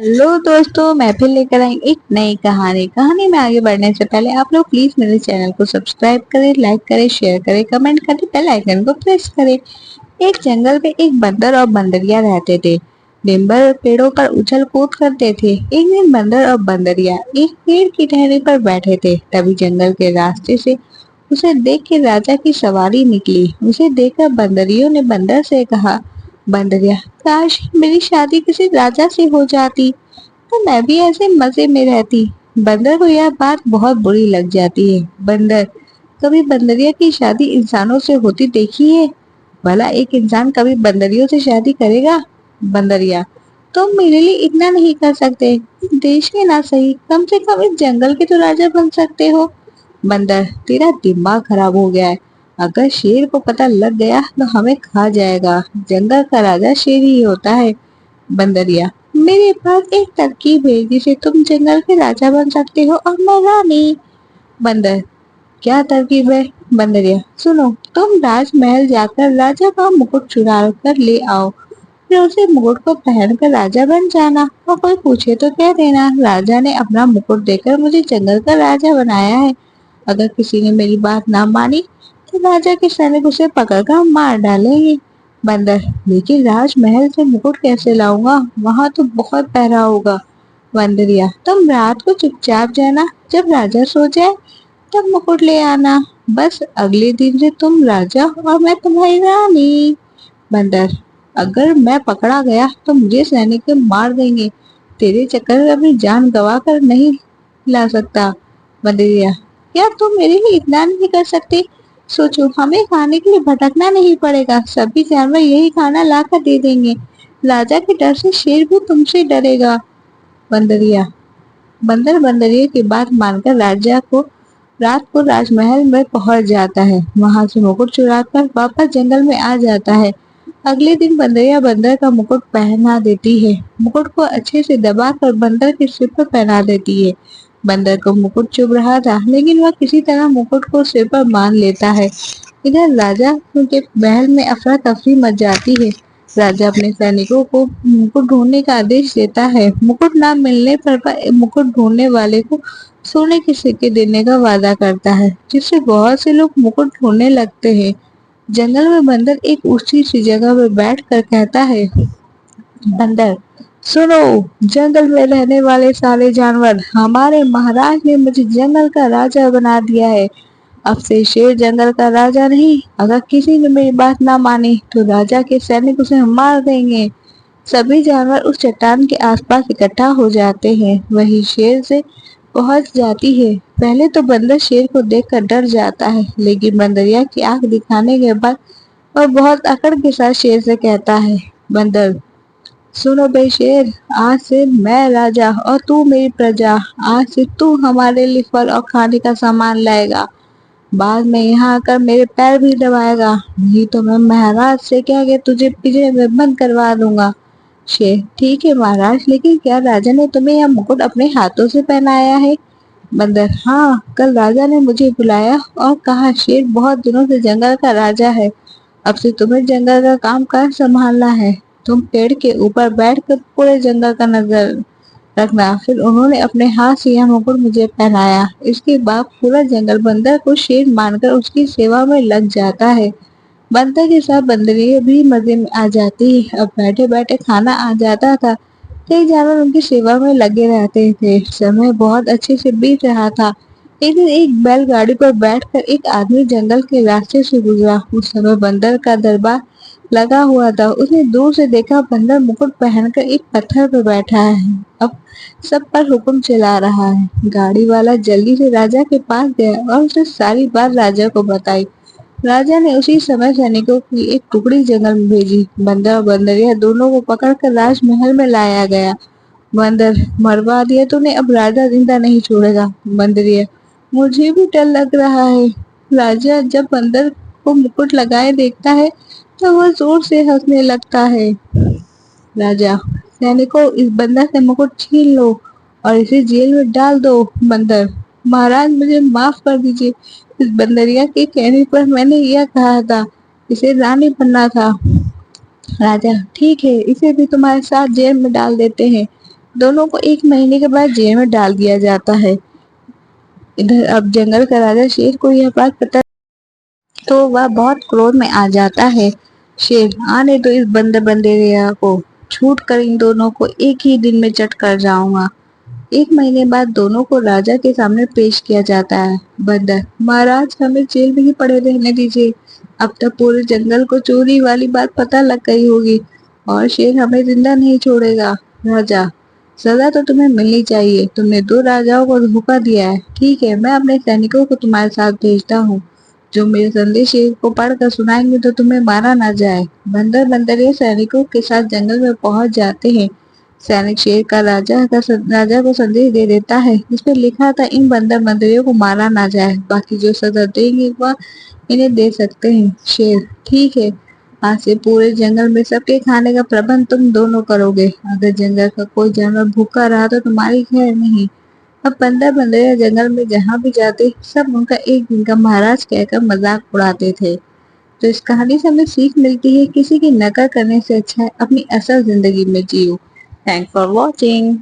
Hello दोस्तों, मैं फिर लेकर आई एक नई कहानी में आगे बढ़ने से पहले आप लोग प्लीज मेरे चैनल को सब्सक्राइब करें, लाइक करें, शेयर करें, कमेंट करें, बेल आइकन को प्रेस करें। एक जंगल में एक बंदर और बंदरिया रहते थे। दिन भर पेड़ों पर उछल कूद करते थे। एक दिन बंदर और बंदरिया एक पेड़ की टहनी पर बैठे थे, तभी जंगल के रास्ते से उसे देख के राजा की सवारी निकली। उसे देखकर बंदरियों ने बंदर से कहा, बंदरिया, काश मेरी शादी किसी राजा से हो जाती तो मैं भी ऐसे मजे में रहती। बंदर को यह बात बहुत बुरी लग जाती है। बंदर, कभी बंदरिया की शादी इंसानों से होती देखी है? भला एक इंसान कभी बंदरियों से शादी करेगा? बंदरिया, तुम मेरे लिए इतना नहीं कर सकते। देश के ना सही, कम से कम इस जंगल के तो राजा बन सकते हो। बंदर, तेरा दिमाग खराब हो गया है। अगर शेर को पता लग गया तो हमें खा जाएगा। जंगल का राजा शेर ही होता है। बंदरिया, मेरे पास एक तरकीब है जिसे तुम जंगल के राजा बन सकते हो और मैं रानी। बंदर, क्या तरकीब है? बंदरिया, सुनो, तुम राजमहल जाकर राजा का मुकुट चुरा कर ले आओ, फिर उसे मुकुट को पहनकर राजा बन जाना और कोई पूछे तो कह देना राजा ने अपना मुकुट देकर मुझे जंगल का राजा बनाया है। अगर किसी ने मेरी बात ना मानी तो राजा के सैनिक उसे पकड़कर मार डालेंगे। बंदर, लेकिन राजमहल से मुकुट कैसे लाऊंगा? वहां तो बहुत पहरा होगा। बंदरिया, तुम रात को चुपचाप जाना, जब राजा सो जाए तब मुकुट ले आना। बस अगले दिन से तुम राजा और मैं तुम्हारी रानी। बंदर, अगर मैं पकड़ा गया तो मुझे सैनिक मार देंगे। तेरे चक्कर में अपनी जान गवा कर नहीं ला सकता। बंदरिया, क्या तुम मेरे लिए इतना नहीं कर सकते? सोचो, हमें खाने के लिए भटकना नहीं पड़ेगा, सभी जानवर यही खाना ला कर दे देंगे। राजा के डर से शेर भी तुमसे डरेगा। बंदरिया, बंदर बंदरिया की बात मानकर रात को राजमहल में पहुंच जाता है। वहां से मुकुट चुराकर वापस जंगल में आ जाता है। अगले दिन बंदरिया बंदर का मुकुट पहना देती है। मुकुट को अच्छे से दबाकर बंदर के सिर पर पहना देती है। बंदर को मुकुट चुभ रहा था, लेकिन वह किसी तरह मुकुट को सिर पर मान लेता है। इधर राजा के महल में अफरा तफरी मच जाती है। राजा अपने सैनिकों को मुकुट ढूंढने का आदेश देता है। मुकुट ना मिलने पर वह मुकुट ढूंढने वाले को सोने के सिक्के देने का वादा करता है, जिससे बहुत से लोग मुकुट ढूंढने लगते हैं। जंगल में बंदर एक ऊंची सी जगह पर बैठ कर कहता है, बंदर, सुनो, जंगल में रहने वाले सारे जानवर, हमारे महाराज ने मुझे जंगल का राजा बना दिया है। अब से शेर जंगल का राजा नहीं। अगर किसी ने मेरी बात ना मानी तो राजा के सैनिक उसे मार देंगे। सभी जानवर उस चट्टान के आसपास इकट्ठा हो जाते हैं। वही शेर से पहुंच जाती है। पहले तो बंदर शेर को देखकर डर जाता है, लेकिन बंदरिया की आंख दिखाने के बाद वह बहुत अकड़ के साथ शेर से कहता है, बंदर, सुनो बे शेर, आज से मैं राजा और तू मेरी प्रजा। आज से तू हमारे लिए फल और खाने का सामान लाएगा। बाद में यहाँ आकर मेरे पैर भी दबाएगा, नहीं तो मैं महाराज से कह के तुझे पिंजरे में बंद करवा दूंगा। शेर, ठीक है महाराज, लेकिन क्या राजा ने तुम्हें यह मुकुट अपने हाथों से पहनाया है? बंदर, हाँ, कल राजा ने मुझे बुलाया और कहा शेर बहुत दिनों से जंगल का राजा है। अब से तुम्हें जंगल का काम काज संभालना है। तुम पेड़ के ऊपर बैठकर पूरे जंगल का नजर रखना। फिर उन्होंने अपने हाथ से यह मुकुट मुझे पहनाया। इसके बाद पूरा जंगल बंदर को शेर मानकर उसकी सेवा में लग जाता है। बंदर के साथ बंदरिया भी मजे में आ जाती है। अब बैठे बैठे खाना आ जाता था। कई जानवर उनकी सेवा में लगे रहते थे। समय बहुत अच्छे से बीत रहा था। एक दिन एक बैलगाड़ी पर बैठकर एक आदमी जंगल के रास्ते से गुजरा। उस समय बंदर का दरबार लगा हुआ था। उसने दूर से देखा, बंदर मुकुट पहनकर एक पत्थर पर बैठा है। अब सब पर हुक्म चला रहा है। गाड़ी वाला जल्दी से राजा के पास गया और उसने सारी बात राजा को बताई। राजा ने उसी समय सैनिकों की एक टुकड़ी जंगल में भेजी। बंदर और बंदरिया दोनों को पकड़कर राजमहल में लाया गया। बंदर, मरवा दिया तूने, अब राजा जिंदा नहीं छोड़ेगा। बंदरिया, मुझे भी डर लग रहा है। राजा जब बंदर को मुकुट लगाए देखता है तो वह जोर से हंसने लगता है। राजा, सैनिकों, इस बंदर से मुकुट छीन लो और इसे जेल में डाल दो। बंदर, महाराज मुझे माफ कर दीजिए। इस बंदरिया के कहने पर मैंने यह कहा था, इसे रानी बनना था। राजा, ठीक है, इसे भी तुम्हारे साथ जेल में डाल देते हैं। दोनों को 1 महीने के बाद जेल में डाल दिया जाता है। इधर अब जंगल का राजा शेर को यह बात पता तो वह बहुत क्रोध में आ जाता है। शेर, आने दो इस बंदर बंदेरिया को, छूट कर इन दोनों को एक ही दिन में चट कर जाऊंगा। 1 महीने बाद दोनों को राजा के सामने पेश किया जाता है। बंदर, महाराज हमें जेल में ही पड़े रहने दीजिए। अब तक पूरे जंगल को चोरी वाली बात पता लग गई होगी और शेर हमें जिंदा नहीं छोड़ेगा। राजा, सजा तो तुम्हें मिलनी चाहिए। तुमने 2 राजाओं को धोखा दिया है। ठीक है, मैं अपने सैनिकों को तुम्हारे साथ भेजता हूँ, जो मेरे संदेश को पढ़कर सुनाएंगे तो तुम्हें मारा ना जाए। बंदर बंदरिया सैनिकों के साथ जंगल में पहुंच जाते हैं। सैनिक शेर का राजा को संदेश दे देता है, जिसमें लिखा था इन बंदर बंदरियों को मारा ना जाए, बाकी जो सजा देंगे वह इन्हें दे सकते हैं। शेर, ठीक है, आज से पूरे जंगल में सबके खाने का प्रबंध तुम दोनों करोगे। अगर जंगल का कोई जानवर भूखा रहा तो तुम्हारी खैर नहीं। अब बंदर बंदरिया जंगल में जहाँ भी जाते सब उनका एक दिन का महाराज कहकर मजाक उड़ाते थे। तो इस कहानी से हमें सीख मिलती है, किसी की नकल करने से अच्छा है अपनी असल जिंदगी में जियो। Thanks for watching.